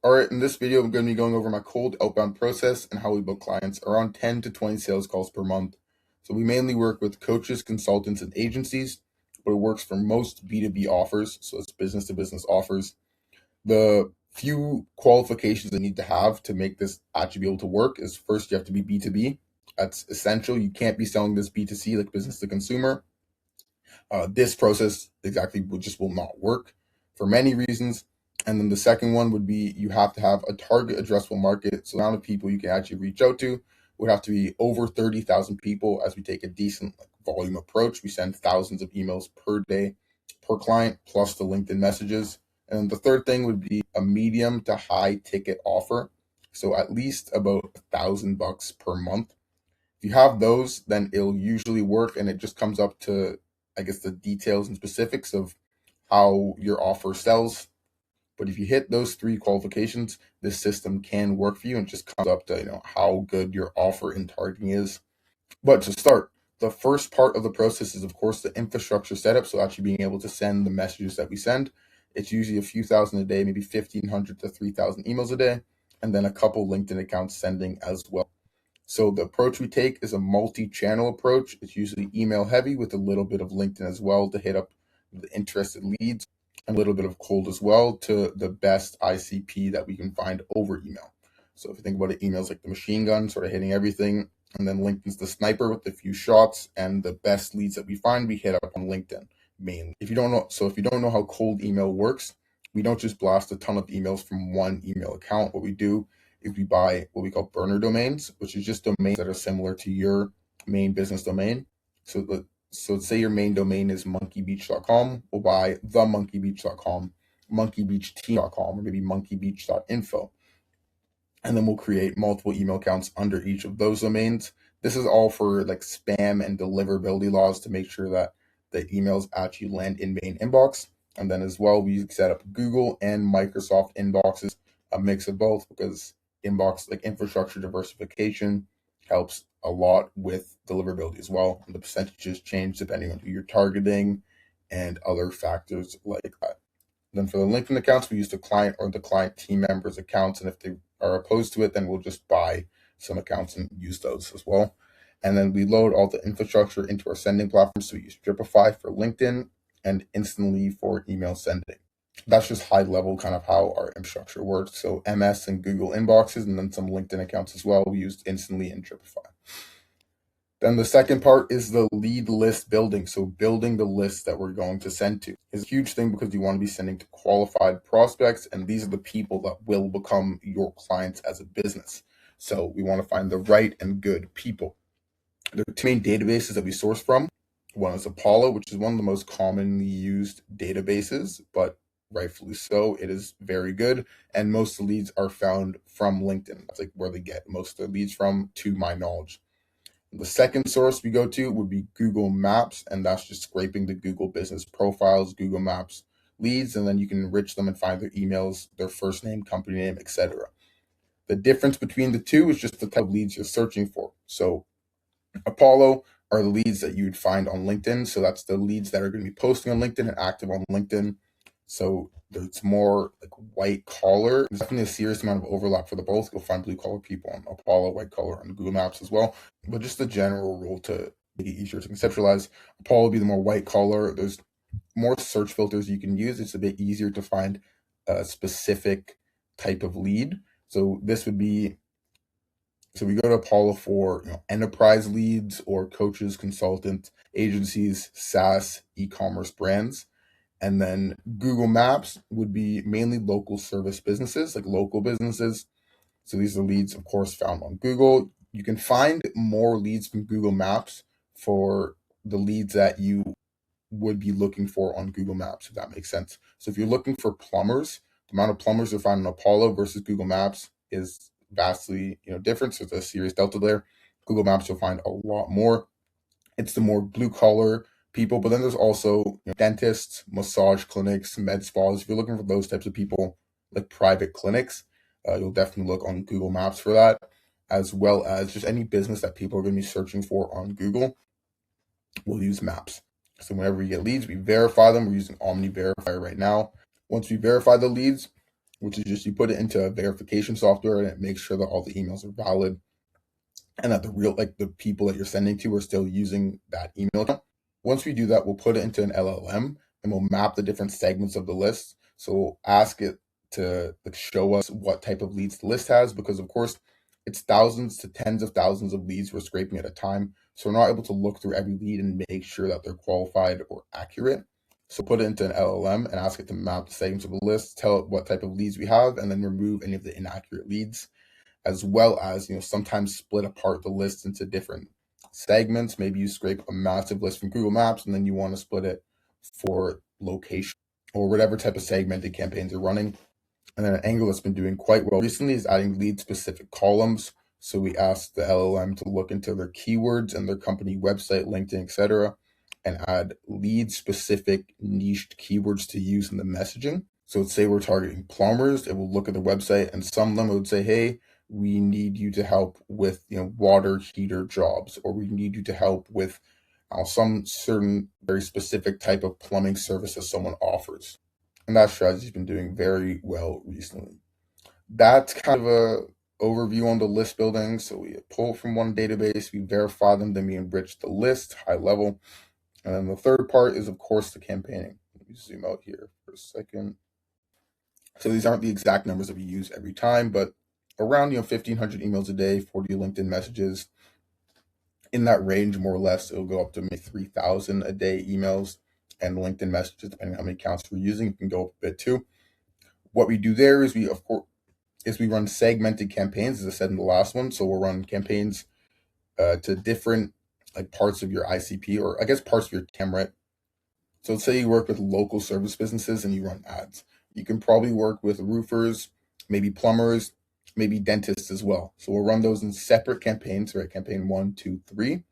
All right, in this video, I'm going to be going over my cold outbound process and how we book clients around 10 to 20 sales calls per month. So we mainly work with coaches, consultants, and agencies, but it works for most B2B offers. So it's business to business offers. The few qualifications I need to have to make this actually be able to work is first, you have to be B2B. That's essential. You can't be selling this B2C, like business to consumer. This process exactly just will not work for many reasons. And then the second one would be you have to have a target addressable market. So the amount of people you can actually reach out to would have to be over 30,000 people, as we take a decent volume approach. We send thousands of emails per day per client, plus the LinkedIn messages. And then the third thing would be a medium to high ticket offer. So at least about $1,000 per month. If you have those, then it'll usually work, and it just comes up to, I guess, the details and specifics of how your offer sells. But if you hit those three qualifications, this system can work for you, and it just comes up to how good your offer in targeting is. But to start, the first part of the process is, of course, the infrastructure setup. So actually being able to send the messages that we send. It's usually a few thousand a day, maybe 1,500 to 3,000 emails a day, and then a couple LinkedIn accounts sending as well. So the approach we take is a multi-channel approach. It's usually email heavy with a little bit of LinkedIn as well to hit up the interested leads, and a little bit of cold as well to the best ICP that we can find over email. So if you think about it, email's like the machine gun, sort of hitting everything, and then LinkedIn's the sniper with a few shots, and the best leads that we find, we hit up on LinkedIn mainly. If you don't know how cold email works, we don't just blast a ton of emails from one email account. What we do is we buy what we call burner domains, which is just domains that are similar to your main business domain. So say your main domain is monkeybeach.com. We'll buy themonkeybeach.com, monkeybeachteam.com, or maybe monkeybeach.info. And then we'll create multiple email accounts under each of those domains. This is all for like spam and deliverability laws to make sure that the emails actually land in main inbox. And then as well, we set up Google and Microsoft inboxes, a mix of both, because inbox, like infrastructure diversification, helps a lot with deliverability as well. And the percentages change depending on who you're targeting and other factors like that. Then for the LinkedIn accounts, we use the client or the client team members' accounts. And if they are opposed to it, then we'll just buy some accounts and use those as well. And then we load all the infrastructure into our sending platform. So we use Dripify for LinkedIn and Instantly for email sending. That's just high level kind of how our infrastructure works. So MS and Google inboxes, and then some LinkedIn accounts as well. We used Instantly and Dripify. Then the second part is the lead list building. So building the list that we're going to send to is a huge thing, because you want to be sending to qualified prospects, and these are the people that will become your clients as a business. So we want to find the right and good people. There are two main databases that we source from. One is Apollo, which is one of the most commonly used databases, but rightfully so. It is very good, and most of the leads are found from LinkedIn. That's like where they get most of their leads from, to my knowledge. The second source we go to would be Google Maps, and that's just scraping the Google business profiles, Google Maps leads, and then you can enrich them and find their emails, their first name, company name, etc. The difference between the two is just the type of leads you're searching for. So Apollo are the leads that you would find on LinkedIn. So that's the leads that are going to be posting on LinkedIn and active on LinkedIn. So it's more like white collar. There's definitely a serious amount of overlap for the both. You'll find blue collar people on Apollo, white collar on Google Maps as well. But just the general rule to make it easier to conceptualize, Apollo will be the more white collar. There's more search filters you can use. It's a bit easier to find a specific type of lead. So this would be, so we go to Apollo for enterprise leads or coaches, consultants, agencies, SaaS, e-commerce brands. And then Google Maps would be mainly local service businesses, like local businesses. So these are leads, of course, found on Google. You can find more leads from Google Maps for the leads that you would be looking for on Google Maps, if that makes sense. So if you're looking for plumbers, the amount of plumbers you'll find on Apollo versus Google Maps is vastly different. So there's a serious delta there. Google Maps, you'll find a lot more. It's the more blue collar people, but then there's also dentists, massage clinics, med spas. If you're looking for those types of people, like private clinics, you'll definitely look on Google Maps for that, as well as just any business that people are going to be searching for on Google. We'll use Maps. So whenever we get leads, we verify them. We're using Omni Verifier right now. Once we verify the leads, which is just you put it into a verification software and it makes sure that all the emails are valid and that the real like the people that you're sending to are still using that email account. Once we do that, we'll put it into an LLM and we'll map the different segments of the list. So we'll ask it to like show us what type of leads the list has, because of course it's thousands to tens of thousands of leads we're scraping at a time. So we're not able to look through every lead and make sure that they're qualified or accurate. So put it into an LLM and ask it to map the segments of the list, tell it what type of leads we have, and then remove any of the inaccurate leads, as well as sometimes split apart the list into different segments. Maybe you scrape a massive list from Google Maps and then you want to split it for location or whatever type of segmented campaigns you're running. And then an angle that's been doing quite well recently is adding lead specific columns. So we asked the LLM to look into their keywords and their company website, LinkedIn, etc., and add lead specific niched keywords to use in the messaging. So let's say we're targeting plumbers. It will look at the website, and some of them would say, hey, we need you to help with water heater jobs, or we need you to help with some certain very specific type of plumbing service that someone offers. And that strategy's been doing very well recently. That's kind of a overview on the list building. So we pull from one database, we verify them, then we enrich the list high level. And then the third part is, of course, the campaigning. Let me zoom out here for a second. So these aren't the exact numbers that we use every time, but around 1,500 emails a day, 40 LinkedIn messages. In that range, more or less, it'll go up to maybe 3,000 a day emails and LinkedIn messages, depending on how many accounts we're using. It can go up a bit too. What we do there is we run segmented campaigns, as I said in the last one. So we'll run campaigns to different like parts of your ICP, or I guess parts of your TAM, right? So let's say you work with local service businesses and you run ads. You can probably work with roofers, maybe plumbers, maybe dentists as well. So we'll run those in separate campaigns, right? Campaign 1, 2, 3.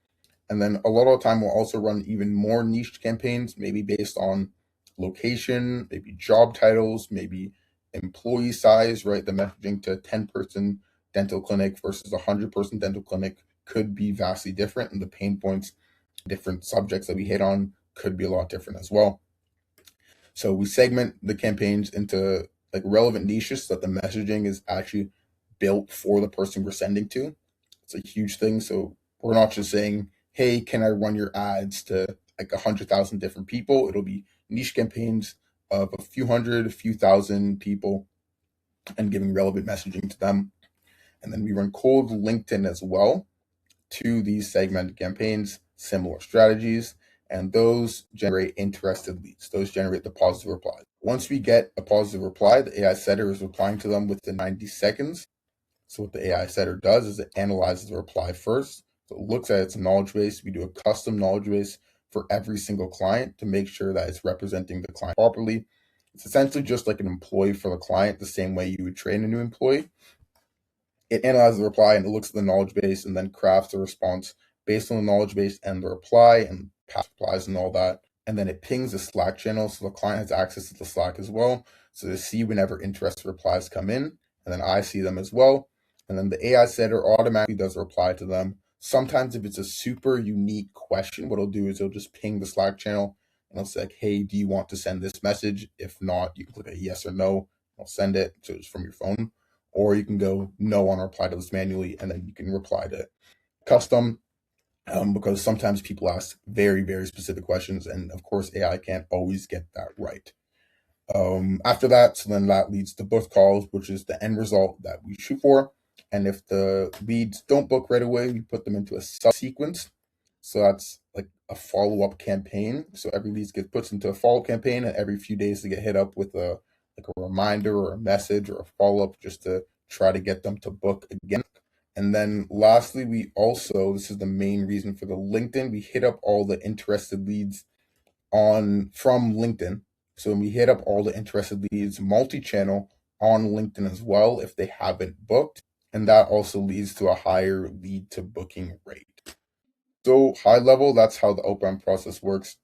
And then a lot of the time we'll also run even more niche campaigns, maybe based on location, maybe job titles, maybe employee size, right? The messaging to a 10-person dental clinic versus a 100-person dental clinic could be vastly different, and the pain points, different subjects that we hit on could be a lot different as well. So we segment the campaigns into like relevant niches so that the messaging is actually built for the person we're sending to. It's a huge thing. So we're not just saying, hey, can I run your ads to like 100,000 different people? It'll be niche campaigns of a few hundred, a few thousand people, and giving relevant messaging to them. And then we run cold LinkedIn as well to these segmented campaigns, similar strategies, and those generate interested leads. Those generate the positive reply. Once we get a positive reply, the AI setter is replying to them within 90 seconds. So what the AI setter does is it analyzes the reply first. So it looks at its knowledge base. We do a custom knowledge base for every single client to make sure that it's representing the client properly. It's essentially just like an employee for the client, the same way you would train a new employee. It analyzes the reply and it looks at the knowledge base and then crafts a response based on the knowledge base and the reply and past replies and all that. And then it pings the Slack channel so the client has access to the Slack as well. So they see whenever interested replies come in, and then I see them as well. And then the AI setter automatically does a reply to them. Sometimes if it's a super unique question, what it'll do is it'll just ping the Slack channel and it'll say, like, hey, do you want to send this message? If not, you can click a yes or no. I'll send it. So it's from your phone. Or you can go no on reply to this manually, and then you can reply to custom, because sometimes people ask very, very specific questions, and of course AI can't always get that right. After that, so then that leads to book calls, which is the end result that we shoot for. And if the leads don't book right away, we put them into a subsequence. So that's like a follow-up campaign. So every lead gets put into a follow-up campaign, and every few days they get hit up with a reminder or a message or a follow-up just to try to get them to book again. And then lastly, we also, this is the main reason for the LinkedIn, we hit up all the interested leads from LinkedIn. So we hit up all the interested leads multi-channel on LinkedIn as well if they haven't booked. And that also leads to a higher lead to booking rate. So high level, that's how the outbound process works.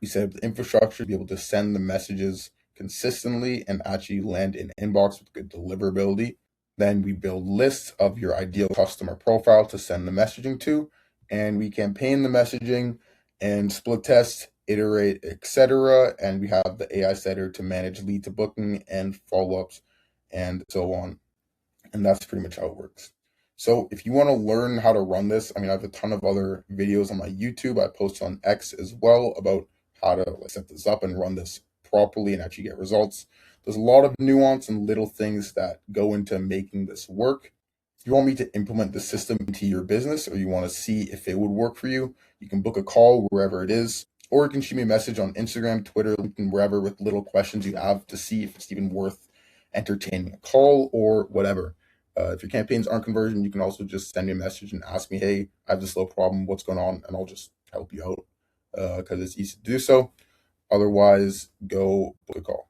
We set up the infrastructure to be able to send the messages consistently and actually land in inbox with good deliverability. Then we build lists of your ideal customer profile to send the messaging to, and we campaign the messaging and split test, iterate, etc. And we have the AI setter to manage lead to booking and follow-ups and so on. And that's pretty much how it works. So if you want to learn how to run this, I mean, I have a ton of other videos on my YouTube. I post on X as well about how to like, set this up and run this properly and actually get results. There's a lot of nuance and little things that go into making this work. If you want me to implement the system into your business or you want to see if it would work for you, you can book a call wherever it is, or you can shoot me a message on Instagram, Twitter, LinkedIn, wherever with little questions you have to see if it's even worth entertaining a call or whatever. If your campaigns aren't conversion, you can also just send me a message and ask me, hey, I have this little problem, what's going on? And I'll just help you out because it's easy to do so. Otherwise, go book a call.